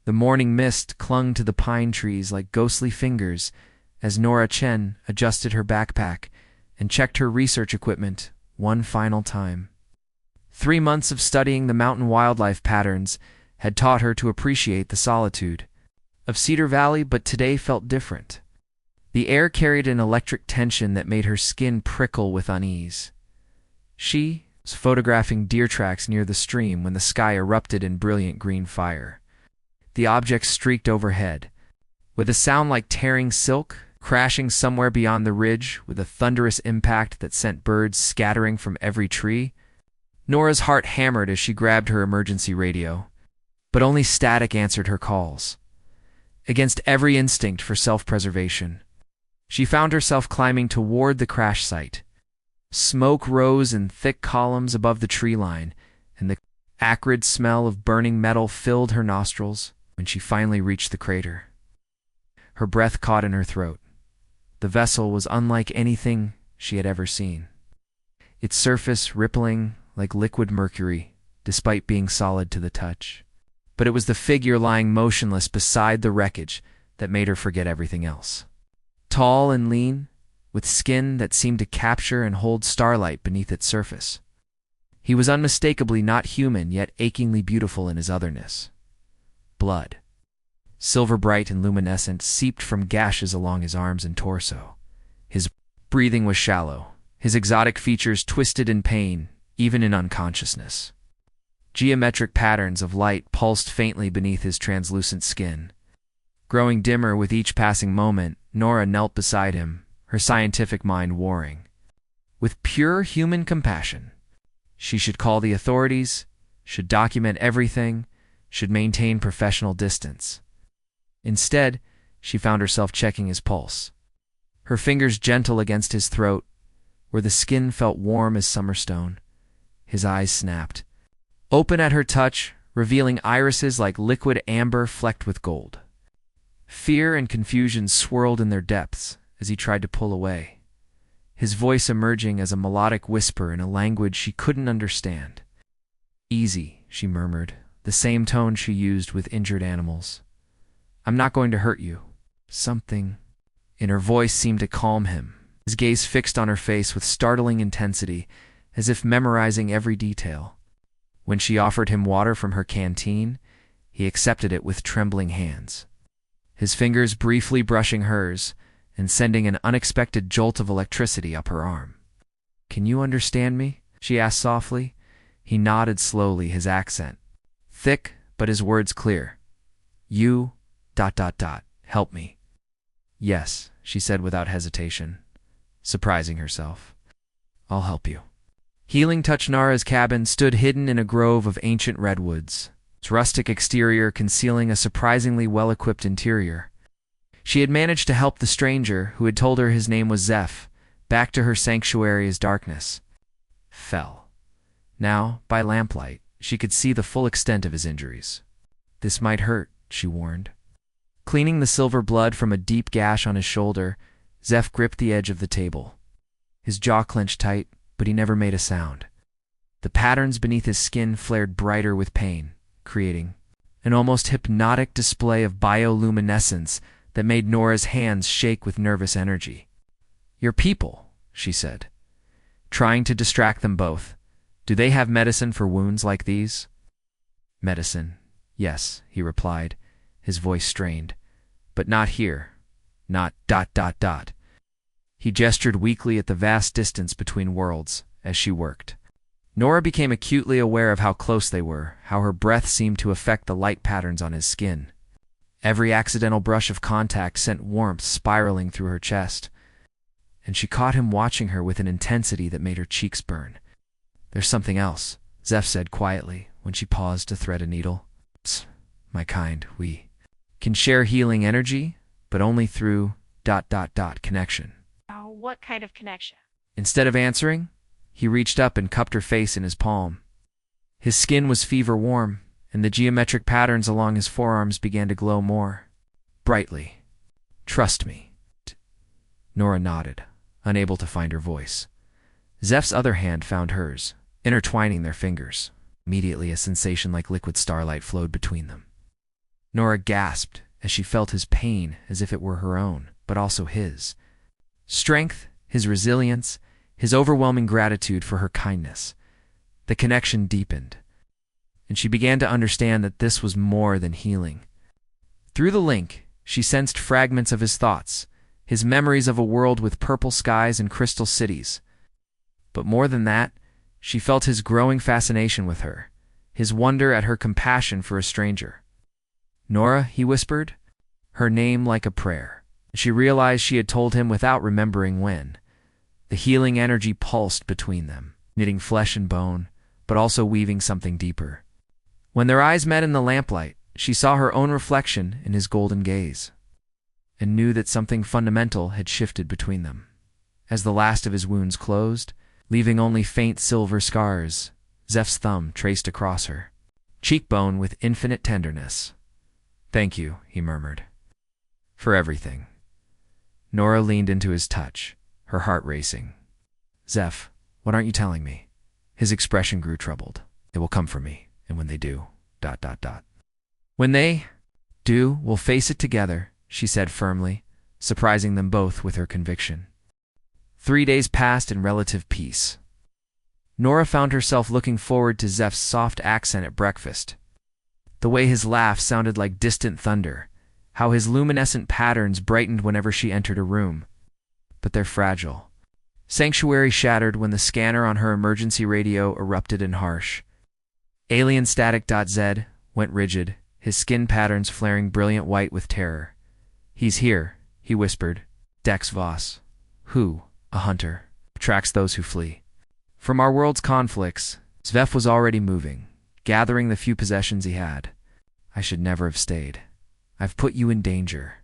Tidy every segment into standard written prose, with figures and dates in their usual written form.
The morning mist clung to the pine trees like ghostly fingers as Nora Chen adjusted her backpack and checked her research equipment one final time. 3 months of studying the mountain wildlife patterns had taught her to appreciate the solitude of Cedar Valley, but today felt different. The air carried an electric tension that made her skin prickle with unease. She was photographing deer tracks near the stream when the sky erupted in brilliant green fire. The object streaked overhead, with a sound like tearing silk, crashing somewhere beyond the ridge with a thunderous impact that sent birds scattering from every tree. Nora's heart hammered as she grabbed her emergency radio, but only static answered her calls. Against every instinct for self-preservation, she found herself climbing toward the crash site. Smoke rose in thick columns above the tree line, and the acrid smell of burning metal filled her nostrils when she finally reached the crater. Her breath caught in her throat. The vessel was unlike anything she had ever seen, its surface rippling like liquid mercury, despite being solid to the touch. But it was the figure lying motionless beside the wreckage that made her forget everything else. Tall and lean, with skin that seemed to capture and hold starlight beneath its surface. He was unmistakably not human, yet achingly beautiful in his otherness. Blood, silver bright and luminescent, seeped from gashes along his arms and torso. His breathing was shallow, his exotic features twisted in pain, even in unconsciousness. Geometric patterns of light pulsed faintly beneath his translucent skin. Growing dimmer with each passing moment, Nora knelt beside him, her scientific mind warring. With pure human compassion, she should call the authorities, should document everything, should maintain professional distance. Instead, she found herself checking his pulse. Her fingers gentle against his throat, where the skin felt warm as summer stone. His eyes snapped, open at her touch, revealing irises like liquid amber flecked with gold. Fear and confusion swirled in their depths as he tried to pull away, his voice emerging as a melodic whisper in a language she couldn't understand. "Easy," she murmured, the same tone she used with injured animals. "I'm not going to hurt you." Something in her voice seemed to calm him, his gaze fixed on her face with startling intensity, as if memorizing every detail. When she offered him water from her canteen, he accepted it with trembling hands, his fingers briefly brushing hers and sending an unexpected jolt of electricity up her arm. "Can you understand me?" she asked softly. He nodded slowly, his accent thick, but his words clear. "You... help me." "Yes," she said without hesitation, surprising herself. "I'll help you." Healing Touch Nara's cabin stood hidden in a grove of ancient redwoods, its rustic exterior concealing a surprisingly well-equipped interior. She had managed to help the stranger, who had told her his name was Zeph, back to her sanctuary as darkness fell. Now, by lamplight, she could see the full extent of his injuries. "This might hurt," she warned. Cleaning the silver blood from a deep gash on his shoulder, Zeph gripped the edge of the table. His jaw clenched tight, but he never made a sound. The patterns beneath his skin flared brighter with pain, creating an almost hypnotic display of bioluminescence that made Nora's hands shake with nervous energy. "Your people," she said, trying to distract them both. "Do they have medicine for wounds like these?" "Medicine, yes," he replied, his voice strained. "But not here. Not ... He gestured weakly at the vast distance between worlds as she worked. Nora became acutely aware of how close they were, how her breath seemed to affect the light patterns on his skin. Every accidental brush of contact sent warmth spiraling through her chest, and she caught him watching her with an intensity that made her cheeks burn. "There's something else," Zeph said quietly when she paused to thread a needle. "Psst, my kind, we can share healing energy, but only through ... connection." Oh, what kind of connection? Instead of answering, he reached up and cupped her face in his palm. His skin was fever warm, and the geometric patterns along his forearms began to glow more brightly. "Trust me." Nora nodded, unable to find her voice. Zeph's other hand found hers, intertwining their fingers. Immediately, a sensation like liquid starlight flowed between them. Nora gasped as she felt his pain as if it were her own, but also his. Strength, his resilience, his overwhelming gratitude for her kindness. The connection deepened, and she began to understand that this was more than healing. Through the link, she sensed fragments of his thoughts, his memories of a world with purple skies and crystal cities. But more than that, she felt his growing fascination with her, his wonder at her compassion for a stranger. "Nora," he whispered, her name like a prayer. She realized she had told him without remembering when. The healing energy pulsed between them, knitting flesh and bone, but also weaving something deeper. When their eyes met in the lamplight, she saw her own reflection in his golden gaze, and knew that something fundamental had shifted between them. As the last of his wounds closed, leaving only faint silver scars, Zeph's thumb traced across her cheekbone with infinite tenderness. "Thank you," he murmured, "for everything." Nora leaned into his touch, her heart racing. "Zeph, what aren't you telling me?" His expression grew troubled. "They will come for me, and when they do, ... When they do, we'll face it together," she said firmly, surprising them both with her conviction. 3 days passed in relative peace. Nora found herself looking forward to Zeph's soft accent at breakfast. The way his laugh sounded like distant thunder, how his luminescent patterns brightened whenever she entered a room. But they're fragile. Sanctuary shattered when the scanner on her emergency radio erupted in harsh. Alien static.z went rigid, his skin patterns flaring brilliant white with terror. "He's here," he whispered. "Dex Voss, who, a hunter, tracks those who flee." From our world's conflicts, Zeph was already moving, gathering the few possessions he had. "I should never have stayed. I've put you in danger."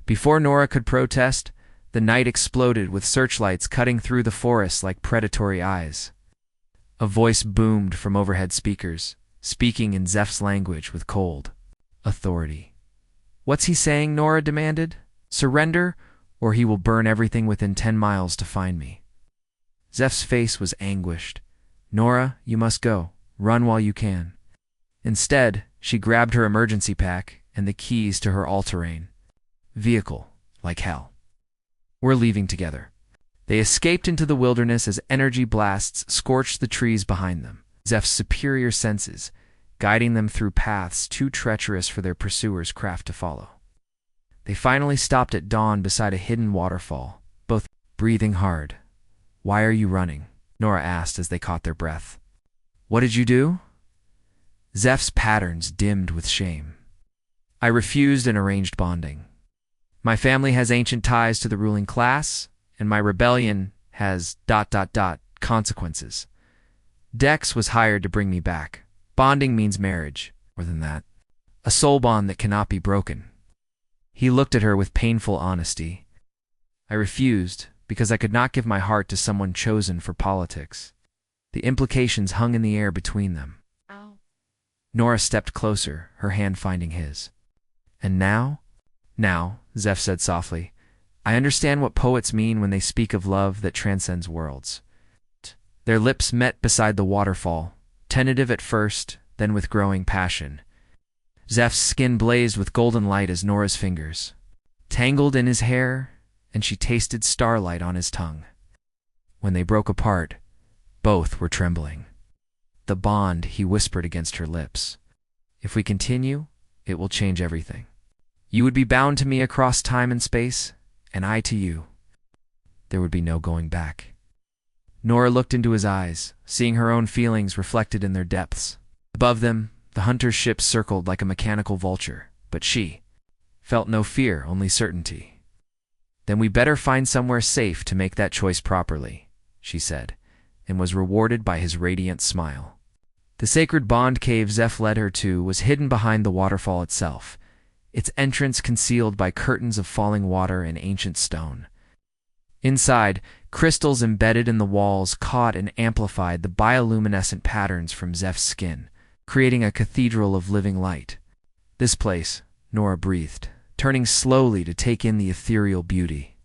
Before Nora could protest, the night exploded with searchlights cutting through the forest like predatory eyes. A voice boomed from overhead speakers, speaking in Zeph's language with cold authority. "What's he saying?" Nora demanded. "Surrender, or he will burn everything within 10 miles to find me." Zeph's face was anguished. "Nora, you must go. Run while you can." Instead, she grabbed her emergency pack and the keys to her all-terrain vehicle, like hell. "We're leaving together." They escaped into the wilderness as energy blasts scorched the trees behind them, Zeph's superior senses guiding them through paths too treacherous for their pursuers' craft to follow. They finally stopped at dawn beside a hidden waterfall, both breathing hard. "Why are you running?" Nora asked as they caught their breath. "What did you do?" Zeph's patterns dimmed with shame. "I refused an arranged bonding. My family has ancient ties to the ruling class, and my rebellion has ... consequences. Dex was hired to bring me back. Bonding means marriage, more than that. A soul bond that cannot be broken." He looked at her with painful honesty. "I refused because I could not give my heart to someone chosen for politics." The implications hung in the air between them. Oh. Nora stepped closer, her hand finding his. "And now?" "Now," Zeph said softly, "I understand what poets mean when they speak of love that transcends worlds." Their lips met beside the waterfall, tentative at first, then with growing passion. Zeph's skin blazed with golden light as Nora's fingers tangled in his hair, and she tasted starlight on his tongue. When they broke apart, both were trembling. "The bond," he whispered against her lips. "If we continue, it will change everything. You would be bound to me across time and space, and I to you. There would be no going back." Nora looked into his eyes, seeing her own feelings reflected in their depths. Above them, the hunter's ship circled like a mechanical vulture, but she felt no fear, only certainty. "Then we better find somewhere safe to make that choice properly," she said, and was rewarded by his radiant smile. The sacred bond cave Zeph led her to was hidden behind the waterfall itself, its entrance concealed by curtains of falling water and ancient stone. Inside, crystals embedded in the walls caught and amplified the bioluminescent patterns from Zeph's skin, creating a cathedral of living light. "This place," Nora breathed, turning slowly to take in the ethereal beauty.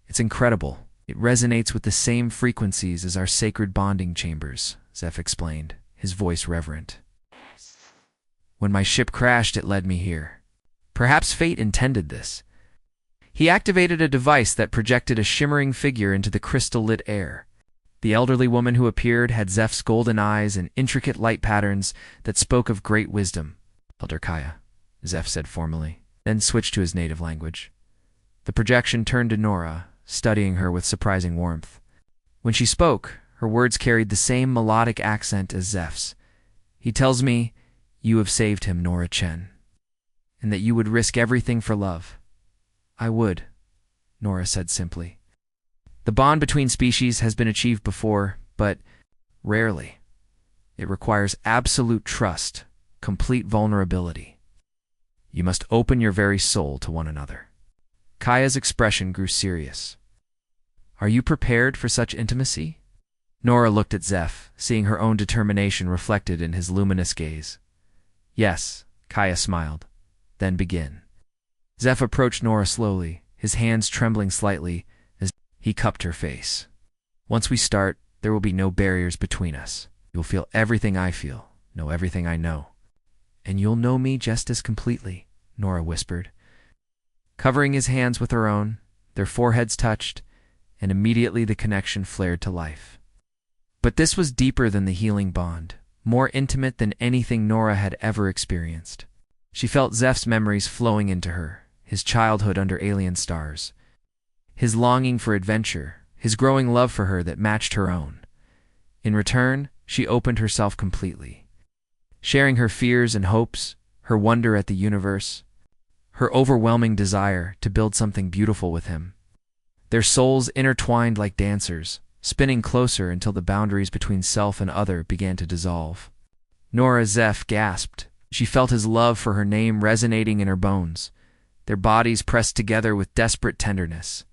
"It's incredible. It resonates with the same frequencies as our sacred bonding chambers," Zeph explained, his voice reverent. When my ship crashed, it led me here. Perhaps fate intended this. He activated a device that projected a shimmering figure into the crystal-lit air. The elderly woman who appeared had Zeph's golden eyes and intricate light patterns that spoke of great wisdom. "Elder Kaya," Zeph said formally, then switched to his native language. The projection turned to Nora, studying her with surprising warmth. When she spoke, her words carried the same melodic accent as Zeph's. "He tells me you have saved him, Nora Chen, and that you would risk everything for love." "I would," Nora said simply. "The bond between species has been achieved before, but rarely. It requires absolute trust, complete vulnerability. You must open your very soul to one another." Kaya's expression grew serious. "Are you prepared for such intimacy?" Nora looked at Zeph, seeing her own determination reflected in his luminous gaze. "Yes," Kaya smiled. "Then begin." Zeph approached Nora slowly, his hands trembling slightly as he cupped her face. "Once we start, there will be no barriers between us. You'll feel everything I feel, know everything I know. And you'll know me just as completely," Nora whispered. Covering his hands with her own, their foreheads touched, and immediately the connection flared to life. But this was deeper than the healing bond, more intimate than anything Nora had ever experienced. She felt Zeph's memories flowing into her, his childhood under alien stars, his longing for adventure, his growing love for her that matched her own. In return, she opened herself completely, sharing her fears and hopes, her wonder at the universe, her overwhelming desire to build something beautiful with him. Their souls intertwined like dancers, spinning closer until the boundaries between self and other began to dissolve. Nora Zeph gasped. She felt his love for her name resonating in her bones, their bodies pressed together with desperate tenderness,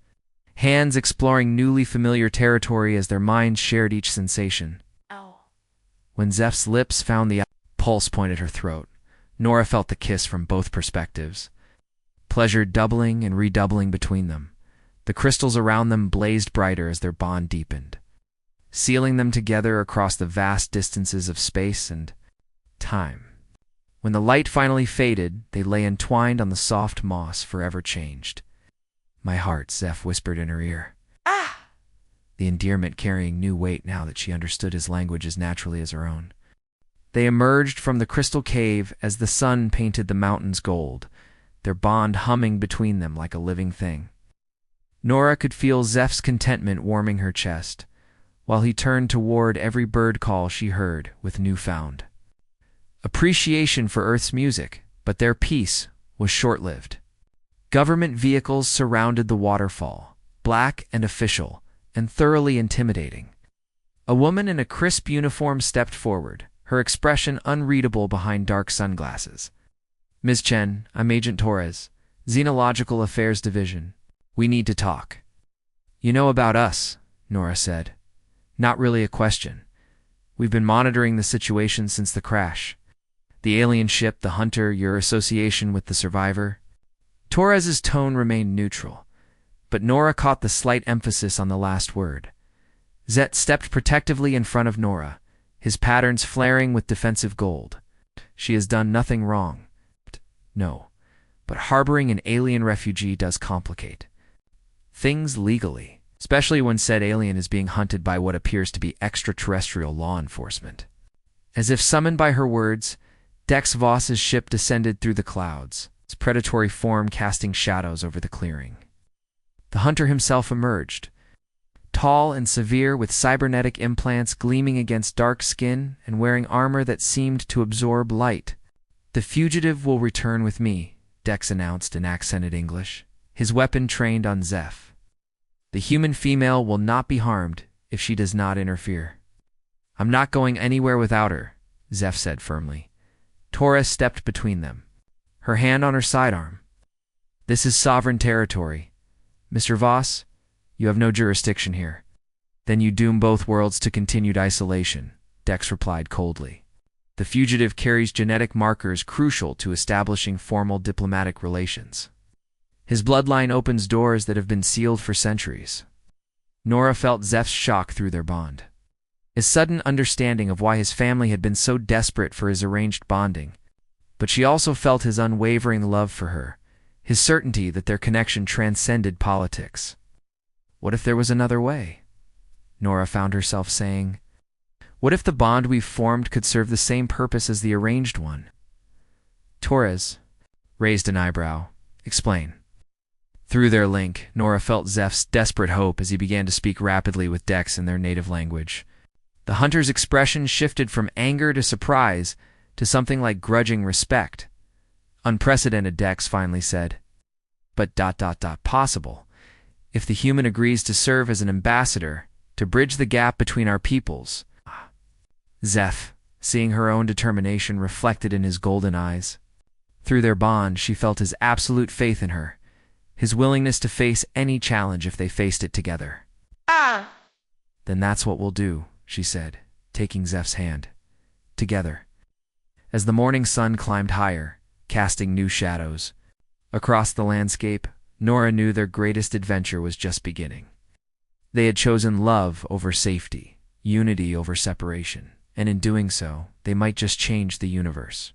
hands exploring newly familiar territory as their minds shared each sensation. Oh. When Zeph's lips found the pulse point at her throat, Nora felt the kiss from both perspectives, pleasure doubling and redoubling between them. The crystals around them blazed brighter as their bond deepened, sealing them together across the vast distances of space and time. When the light finally faded, they lay entwined on the soft moss, forever changed. "My heart," Zeph whispered in her ear. Ah! The endearment carrying new weight now that she understood his language as naturally as her own. They emerged from the crystal cave as the sun painted the mountains gold, their bond humming between them like a living thing. Nora could feel Zeph's contentment warming her chest, while he turned toward every bird call she heard with newfound appreciation for Earth's music, but their peace was short-lived. Government vehicles surrounded the waterfall, black and official, and thoroughly intimidating. A woman in a crisp uniform stepped forward, her expression unreadable behind dark sunglasses. "Ms. Chen, I'm Agent Torres, Xenological Affairs Division. We need to talk." "You know about us," Nora said. "Not really a question. We've been monitoring the situation since the crash. The alien ship, the hunter, your association with the survivor." Torres's tone remained neutral, but Nora caught the slight emphasis on the last word. Zet stepped protectively in front of Nora, his patterns flaring with defensive gold. "She has done nothing wrong." "No, but harboring an alien refugee does complicate things legally, especially when said alien is being hunted by what appears to be extraterrestrial law enforcement." As if summoned by her words, Dex Voss's ship descended through the clouds, its predatory form casting shadows over the clearing. The hunter himself emerged, tall and severe with cybernetic implants gleaming against dark skin and wearing armor that seemed to absorb light. "The fugitive will return with me," Dex announced in accented English, his weapon trained on Zeph. "The human female will not be harmed if she does not interfere." "I'm not going anywhere without her," Zeph said firmly. Torres stepped between them, her hand on her sidearm. "This is sovereign territory. Mr. Voss, you have no jurisdiction here." "Then you doom both worlds to continued isolation," Dex replied coldly. "The fugitive carries genetic markers crucial to establishing formal diplomatic relations. His bloodline opens doors that have been sealed for centuries." Nora felt Zeph's shock through their bond. His sudden understanding of why his family had been so desperate for his arranged bonding. but she also felt his unwavering love for her, his certainty that their connection transcended politics. What if there was another way? Nora found herself saying. What if the bond we've formed could serve the same purpose as the arranged one? Torres raised an eyebrow. Explain. Through their link, Nora felt Zeph's desperate hope as he began to speak rapidly with Dex in their native language. The hunter's expression shifted from anger to surprise to something like grudging respect. Unprecedented, Dex finally said. But possible. If the human agrees to serve as an ambassador, to bridge the gap between our peoples. Zeph, seeing her own determination reflected in his golden eyes. Through their bond, she felt his absolute faith in her, his willingness to face any challenge if they faced it together. Then that's what we'll do, she said, taking Zeph's hand. Together. As the morning sun climbed higher, casting new shadows across the landscape, Nora knew their greatest adventure was just beginning. They had chosen love over safety, unity over separation, and in doing so, they might just change the universe.